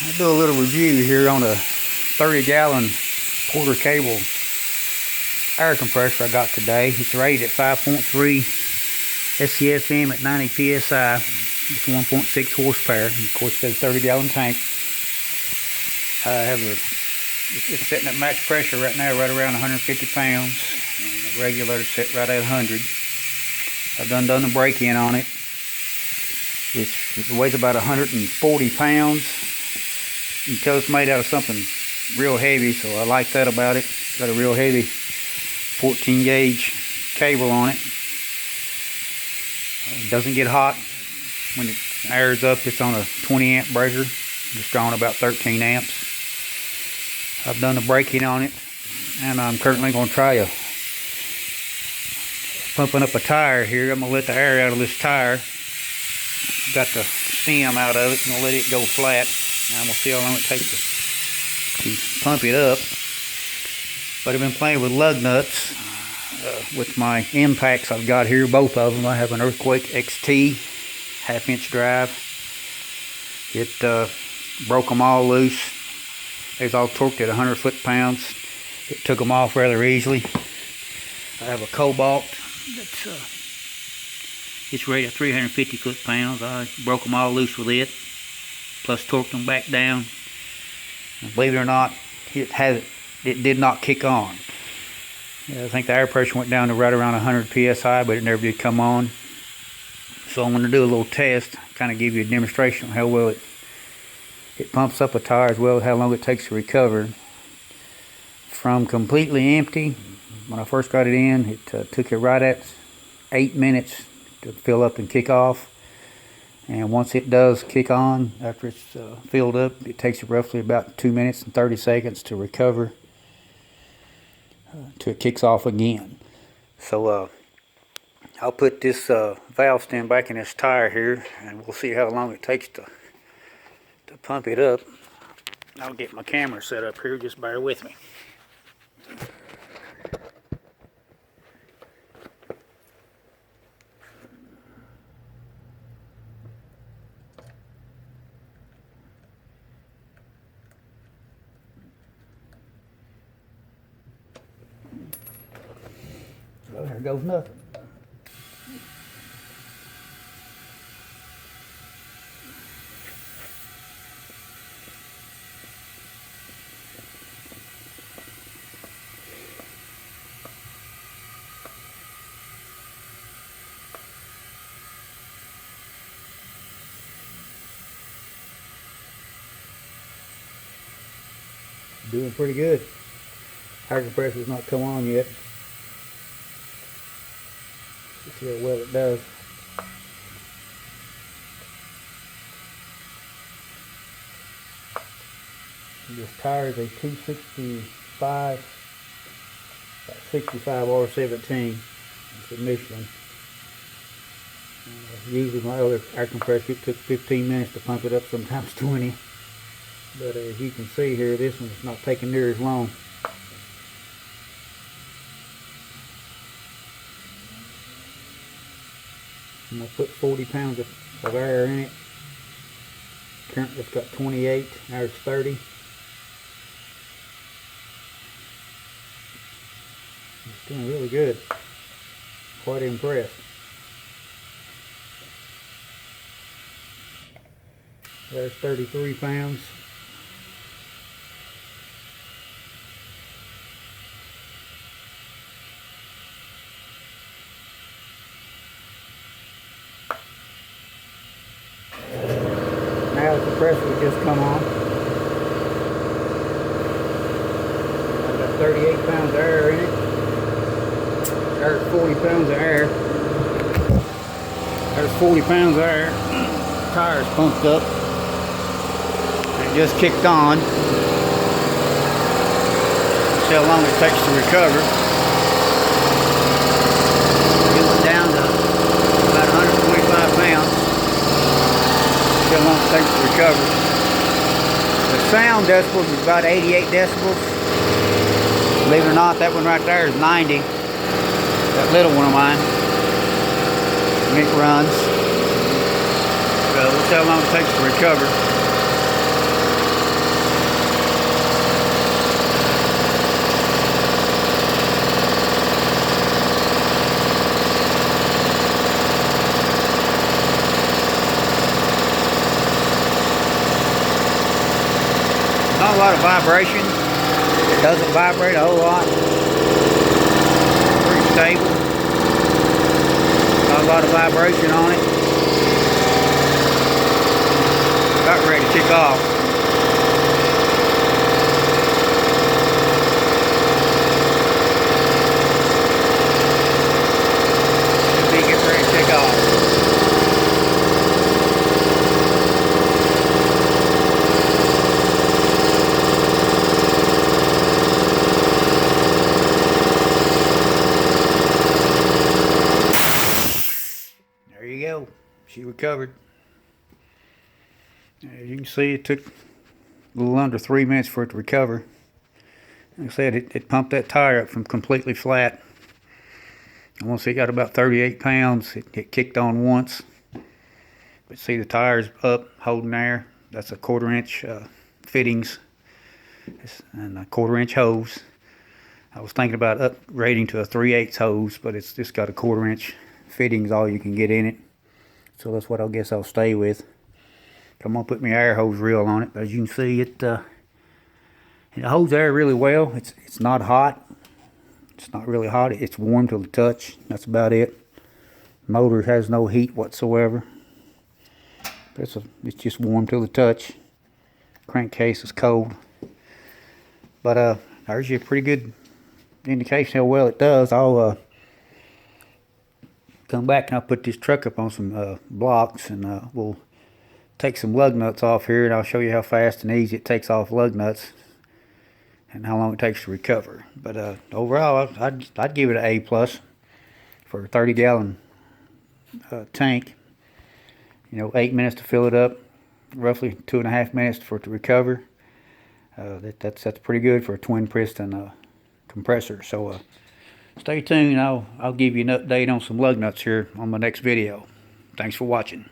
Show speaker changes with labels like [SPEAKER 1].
[SPEAKER 1] I'll do a little review here on a 30-gallon Porter cable air compressor I got today. It's rated at 5.3 SCFM at 90 PSI. It's 1.6 horsepower. Of course, it's a 30-gallon tank. It's setting at max pressure right now, right around 150 pounds. And the regulator set right at 100. I've done the break-in on it. It weighs about 140 pounds. You can tell it's made out of something real heavy, so I like that about it. It's got a real heavy 14 gauge cable on it. It doesn't get hot when it airs up. It's on a 20 amp breaker. It's drawing about 13 amps. I've done the braking on it, and I'm currently going to try pumping up a tire here. I'm going to let the air out of this tire. Got the stem out of it. I'm going to let it go flat. I'm going to see how long it takes to pump it up. But I've been playing with lug nuts with my impacts I've got here, both of them. I have an Earthquake XT 1/2 inch drive. It broke them all loose. They was all torqued at 100 foot-pounds. It took them off rather easily. I have a Cobalt that's it's rated at 350 foot-pounds. I broke them all loose with it, plus torqued them back down. And believe it or not, it did not kick on. I think the air pressure went down to right around 100 PSI, but it never did come on. So I'm going to do a little test, kind of give you a demonstration of how well it pumps up a tire, as well as how long it takes to recover. From completely empty, when I first got it in, it took it right at 8 minutes to fill up and kick off. And once it does kick on, after it's filled up, it takes it roughly about 2 minutes and 30 seconds to recover till it kicks off again. So I'll put this valve stem back in this tire here, and we'll see how long it takes to pump it up. I'll get my camera set up here, just bear with me. Well, there goes nothing. Doing pretty good. Air compressor's not come on yet. See how well it does. This tire is a 265, about 65 R17. It's a Michelin. Usually my other air compressor, it took 15 minutes to pump it up, sometimes 20. But as you can see here, this one's not taking near as long. I'm going to put 40 pounds of air in it. Currently it's got 28, now it's 30. It's doing really good. Quite impressed. There's 33 pounds. Now the compressor will just come on. I've got 38 pounds of air in it. There's 40 pounds of air. There's 40 pounds of air. Tire's pumped up. It just kicked on. See how long it takes to recover. It went down to about 125 pounds. See how long it takes to recover. The sound decibels is about 88 decibels. Believe it or not, that one right there is 90. That little one of mine. And it runs. So we'll see how long it takes to recover. Not a lot of vibration. It doesn't vibrate a whole lot. Pretty stable. Not a lot of vibration on it. About ready to kick off. Should be getting ready to kick off. There you go. She recovered. As you can see, it took a little under 3 minutes for it to recover. Like I said, it pumped that tire up from completely flat. And once it got about 38 pounds, it kicked on once. But see, the tire's up, holding there. That's a 1/4 inch fittings and a 1/4 inch hose. I was thinking about upgrading to a 3/8 hose, but it's just got a 1/4 inch fittings, all you can get in it. So that's what I guess I'll stay with. I'm gonna put my air hose reel on it. But as you can see, it holds air really well. It's not hot. It's not really hot. It's warm to the touch. That's about it. Motor has no heat whatsoever. It's just warm to the touch. Crankcase is cold. But there's a pretty good indication how well it does. I'll come back and I'll put this truck up on some blocks, and we'll take some lug nuts off here, and I'll show you how fast and easy it takes off lug nuts and how long it takes to recover. But overall, I'd give it an A+ for a 30-gallon tank. 8 minutes to fill it up, roughly 2.5 minutes for it to recover. That's pretty good for a twin piston compressor. So stay tuned. I'll give you an update on some lug nuts here on my next video. Thanks for watching.